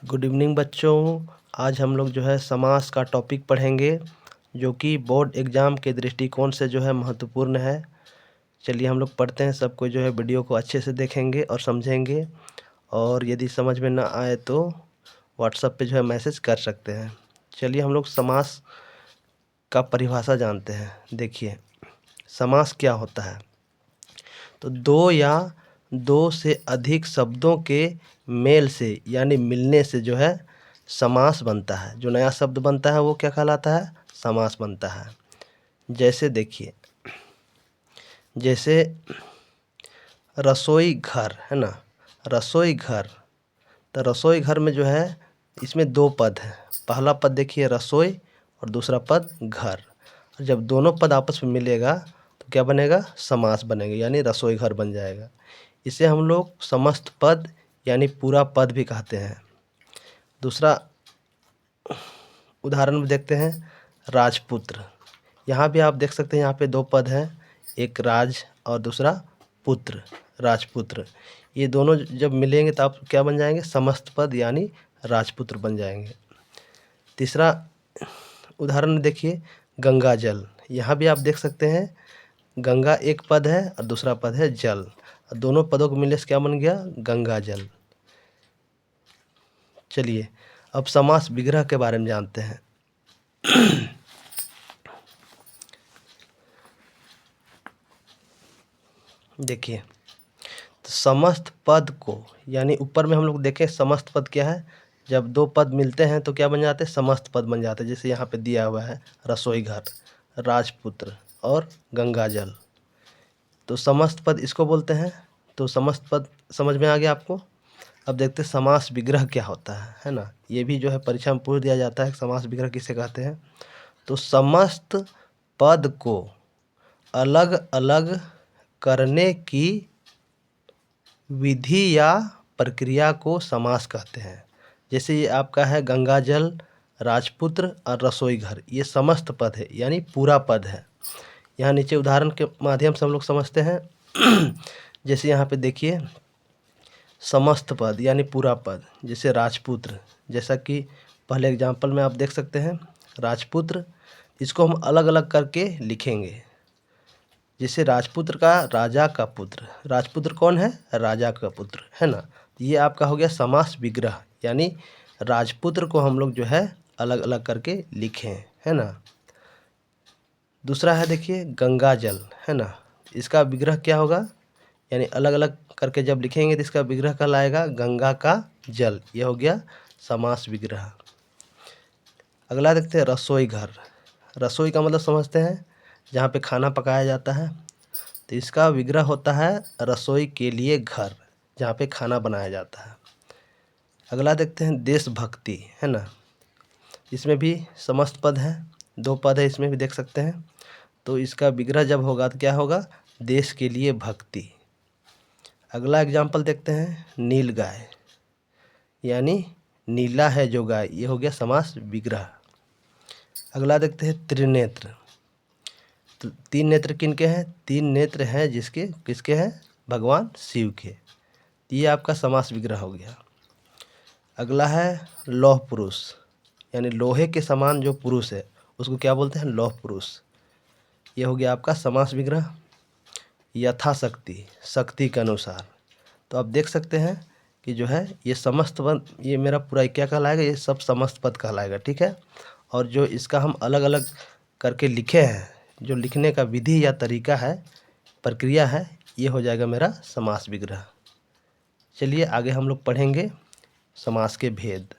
Good evening बच्चों। आज हम लोग जो है समास का टॉपिक पढ़ेंगे जो कि बोर्ड एग्ज़ाम के दृष्टिकोण से जो है महत्वपूर्ण है। चलिए हम लोग पढ़ते हैं। सबको जो है वीडियो को अच्छे से देखेंगे और समझेंगे, और यदि समझ में ना आए तो व्हाट्सएप पे जो है मैसेज कर सकते हैं। चलिए हम लोग समास का परिभाषा जानते हैं। देखिए समास क्या होता है। तो दो या दो से अधिक शब्दों के मेल से यानी मिलने से जो है समास बनता है। जो नया शब्द बनता है वो क्या कहलाता है? समास बनता है। जैसे देखिए, जैसे रसोई घर है ना, रसोई घर। तो रसोई घर में जो है इसमें दो पद हैं। पहला पद देखिए रसोई और दूसरा पद घर। जब दोनों पद आपस में मिलेगा तो क्या बनेगा? समास बनेगा, यानी रसोई घर बन जाएगा। इसे हम लोग समस्त पद यानी पूरा पद भी कहते हैं। दूसरा उदाहरण में देखते हैं, राजपुत्र। यहाँ भी आप देख सकते हैं, यहाँ पे दो पद हैं, एक राज और दूसरा पुत्र, राजपुत्र। ये दोनों जब मिलेंगे तो आप क्या बन जाएंगे? समस्त पद यानी राजपुत्र बन जाएंगे। तीसरा उदाहरण देखिए, गंगा जल। यहाँ भी आप देख सकते हैं, गंगा एक पद है और दूसरा पद है जल। दोनों पदों को मिलने से क्या बन गया? गंगा जल। चलिए अब समास विग्रह के बारे में जानते हैं। देखिए, तो समस्त पद को, यानी ऊपर में हम लोग देखें समस्त पद क्या है। जब दो पद मिलते हैं तो क्या बन जाते हैं? समस्त पद बन जाते हैं। जैसे यहाँ पे दिया हुआ है रसोई घर, राजपुत्र और गंगा जल। तो समस्त पद इसको बोलते हैं। तो समस्त पद समझ में आ गया आपको। अब देखते हैं समास विग्रह क्या होता है ना। ये भी जो है परीक्षा में पूछ दिया जाता है, समास विग्रह किसे कहते हैं। तो समस्त पद को अलग अलग करने की विधि या प्रक्रिया को समास कहते हैं। जैसे ये आपका है गंगा जल, राजपुत्र और रसोई घर, ये समस्त पद है यानी पूरा पद है। यहाँ नीचे उदाहरण के माध्यम से हम लोग समझते हैं। जैसे यहाँ पे देखिए समस्त पद यानी पूरा पद, जैसे राजपुत्र। जैसा कि पहले एग्जाम्पल में आप देख सकते हैं, राजपुत्र, इसको हम अलग अलग करके लिखेंगे। जैसे राजपुत्र का राजा का पुत्र, राजपुत्र कौन है? राजा का पुत्र है ना। ये आपका हो गया समास विग्रह, यानी राजपुत्र को हम लोग जो है अलग अलग करके लिखें, है ना। दूसरा है देखिए गंगा जल, है ना। इसका विग्रह क्या होगा? यानी अलग अलग करके जब लिखेंगे तो इसका विग्रह कहलाएगा गंगा का जल। ये हो गया समास विग्रह। अगला देखते हैं रसोई घर। रसोई का मतलब समझते हैं जहाँ पे खाना पकाया जाता है। तो इसका विग्रह होता है रसोई के लिए घर, जहाँ पे खाना बनाया जाता है। अगला देखते हैं देशभक्ति, है ना। इसमें भी समस्त पद है, दो पद है, इसमें भी देख सकते हैं। तो इसका विग्रह जब होगा तो क्या होगा? देश के लिए भक्ति। अगला एग्जाम्पल देखते हैं नील गाय, यानी नीला है जो गाय, ये हो गया समास विग्रह। अगला देखते हैं त्रिनेत्र। तो तीन नेत्र किनके हैं? तीन नेत्र हैं जिसके, किसके हैं? भगवान शिव के। ये आपका समास विग्रह हो गया। अगला है लौह पुरुष, यानी लोहे के समान जो पुरुष है उसको क्या बोलते हैं? लौह पुरुष। ये हो गया आपका समास विग्रह। यथाशक्ति, शक्ति के अनुसार। तो आप देख सकते हैं कि जो है ये समस्त पद, ये मेरा पूरा क्या कहलाएगा? ये सब समस्त पद कहलाएगा, ठीक है। और जो इसका हम अलग अलग करके लिखे हैं, जो लिखने का विधि या तरीका है, प्रक्रिया है, ये हो जाएगा मेरा समास विग्रह। चलिए आगे हम लोग पढ़ेंगे समास के भेद।